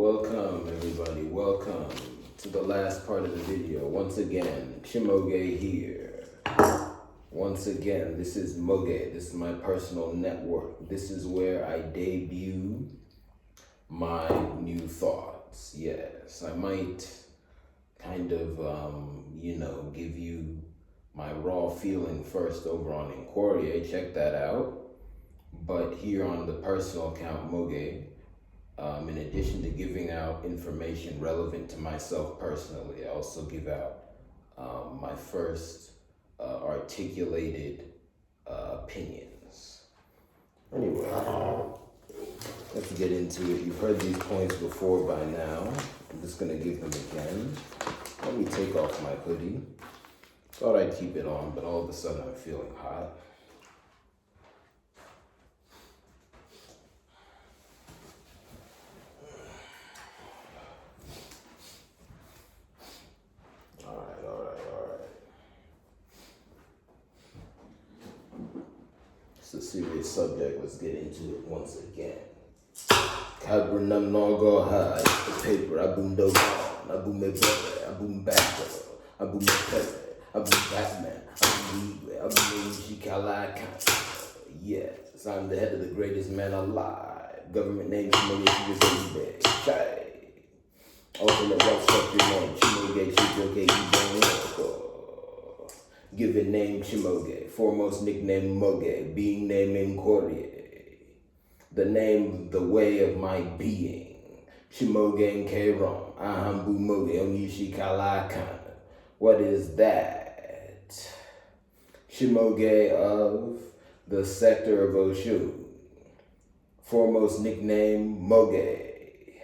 Welcome everybody, welcome to the last part of the video. Once again, CHIMAOGE here. Once again, this is MAOGE, this is my personal network. This is where I debut my new thoughts. Yes, I might kind of, give you my raw feeling first over on Inquiry, check that out. But here on the personal account, MAOGE, in addition to giving out information relevant to myself personally, I also give out my first articulated opinions. Anyway, let's get into it. You've heard these points before by now. I'm just going to give them again. Let me take off my hoodie. Thought I'd keep it on, but all of a sudden I'm feeling hot. It's a serious subject. Let's get into it once again. Cabrinum Norgo high, the paper, I boom down, I boom my brother, I boom back, I boom my cousin, I boom Batman, I boom Weed, I boom Shikala. Yes, I'm the head of the greatest man alive. Government name CHIMAOGE, baby. Chai. Alternate rock structure name, CHIMAOGE, CHIMAOGE, given name CHIMAOGE, foremost nickname MAOGE, being name Inquiry. The name, the way of my being. CHIMAOGE Kairon, Ahambu MAOGE, Onishi Kalakan. What is that? CHIMAOGE of the sector of Oshun. Foremost nickname MAOGE,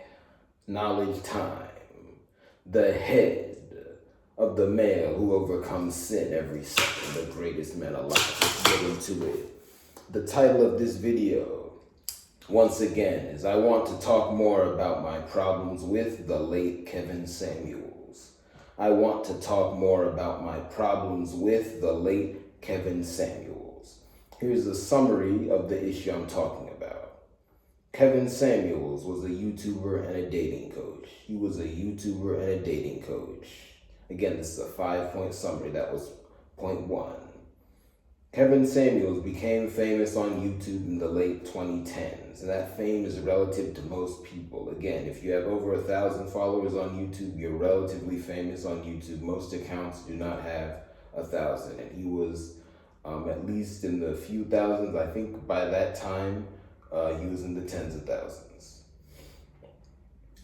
knowledge time. The head of the male who overcomes sin every second, the greatest man alive. Let's get into it. The title of this video, once again, is I want to talk more about my problems with the late Kevin Samuels. I want to talk more about my problems with the late Kevin Samuels. Here's a summary of the issue I'm talking about. Kevin Samuels was a YouTuber and a dating coach. He was a YouTuber and a dating coach. Again, this is a 5-point summary. That was point 1. Kevin Samuels became famous on YouTube in the late 2010s, and that fame is relative to most people. Again, if you have over 1,000 followers on YouTube, you're relatively famous on YouTube. Most accounts do not have 1,000, and he was at least in the few thousands. I think by that time, he was in the tens of thousands.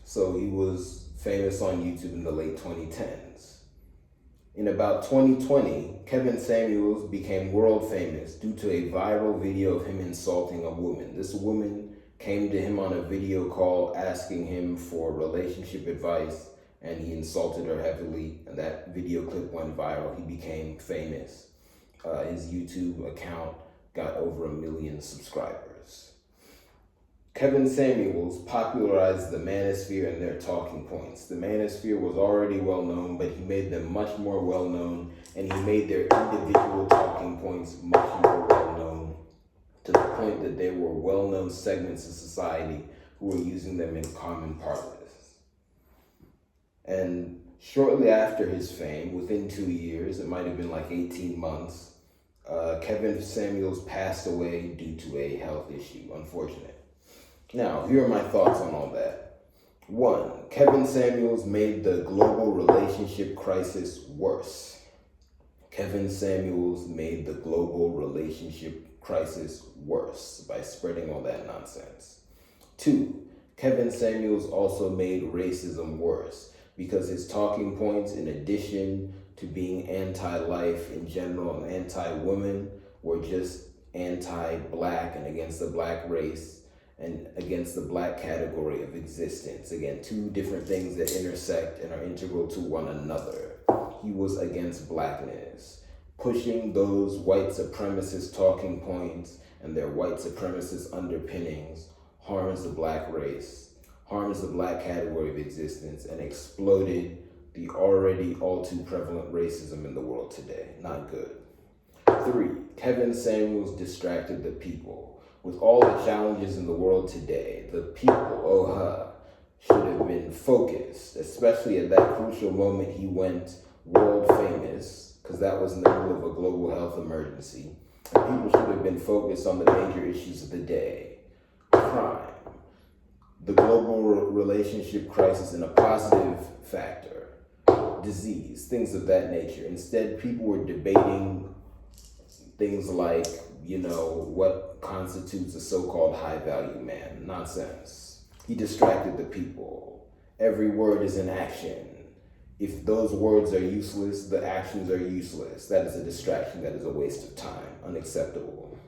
So he was famous on YouTube in the late 2010s. In about 2020, Kevin Samuels became world famous due to a viral video of him insulting a woman. This woman came to him on a video call asking him for relationship advice, and he insulted her heavily, and that video clip went viral. He became famous. His YouTube account got over 1 million subscribers. Kevin Samuels popularized the manosphere and their talking points. The manosphere was already well known, but he made them much more well known, and he made their individual talking points much more well known, to the point that there were well known segments of society who were using them in common parlance. And shortly after his fame, within 2 years, it might have been like 18 months, Kevin Samuels passed away due to a health issue, unfortunate. Now, here are my thoughts on all that. 1, Kevin Samuels made the global relationship crisis worse. Kevin Samuels made the global relationship crisis worse by spreading all that nonsense. 2, Kevin Samuels also made racism worse because his talking points, in addition to being anti-life in general and anti-women, were just anti-black and against the black race and against the black category of existence. Again, 2 different things that intersect and are integral to one another. He was against blackness. Pushing those white supremacist talking points and their white supremacist underpinnings harms the black race, harms the black category of existence, and exploded the already all too prevalent racism in the world today. Not good. 3, Kevin Samuels distracted the people. With all the challenges in the world today, the people, should have been focused, especially at that crucial moment he went world famous, because that was in the middle of a global health emergency. And people should have been focused on the major issues of the day. Crime, the global relationship crisis in a positive factor, disease, things of that nature. Instead, people were debating things like, what constitutes a so-called high-value man. Nonsense. He distracted the people. Every word is an action. If those words are useless, the actions are useless. That is a distraction. That is a waste of time. Unacceptable.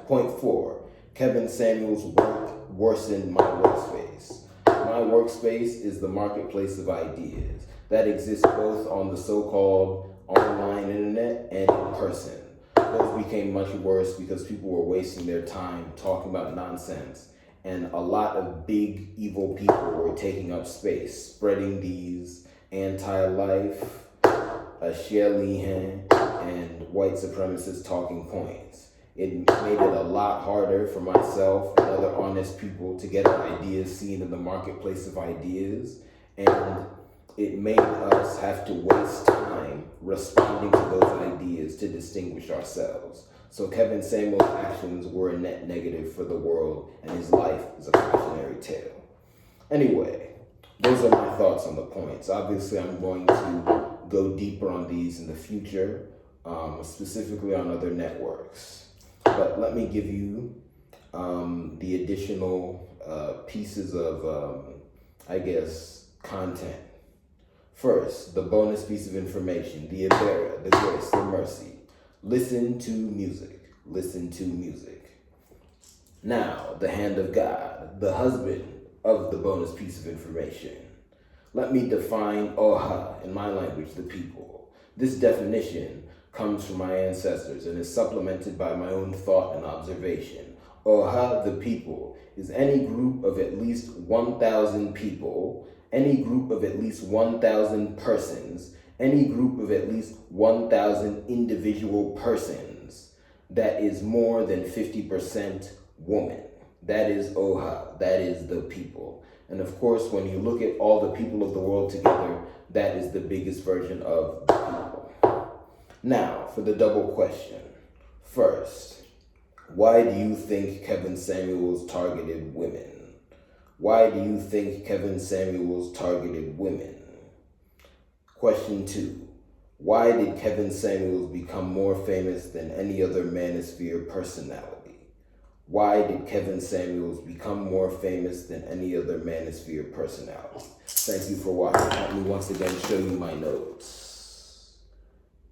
Point 4. Kevin Samuels' work worsened my workspace. My workspace is the marketplace of ideas that exists both on the so-called online internet and in person. Those became much worse because people were wasting their time talking about nonsense, and a lot of big evil people were taking up space, spreading these anti-life, Shirley and white supremacist talking points. It made it a lot harder for myself and other honest people to get our ideas seen in the marketplace of ideas, and it made us have to waste time responding to those ideas to distinguish ourselves. So Kevin Samuel's actions were a net negative for the world, and his life is a cautionary tale. Anyway, those are my thoughts on the points. Obviously, I'm going to go deeper on these in the future, specifically on other networks. But let me give you the additional pieces of, content. First, the bonus piece of information, the Ibera, the grace, the mercy. Listen to music. Listen to music. Now, the hand of God, the husband of the bonus piece of information. Let me define Oha in my language, the people. This definition comes from my ancestors and is supplemented by my own thought and observation. Oha, the people, is any group of at least 1,000 people, any group of at least 1,000 persons, any group of at least 1,000 individual persons that is more than 50% woman. That is Oha, that is the people. And of course, when you look at all the people of the world together, that is the biggest version of the people. Now, for the double question. First, why do you think Kevin Samuels targeted women? Why do you think Kevin Samuels targeted women? Question 2. Why did Kevin Samuels become more famous than any other manosphere personality? Why did Kevin Samuels become more famous than any other manosphere personality? Thank you for watching. Let me once again show you my notes.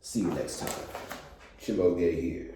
See you next time. CHIMAOGE here.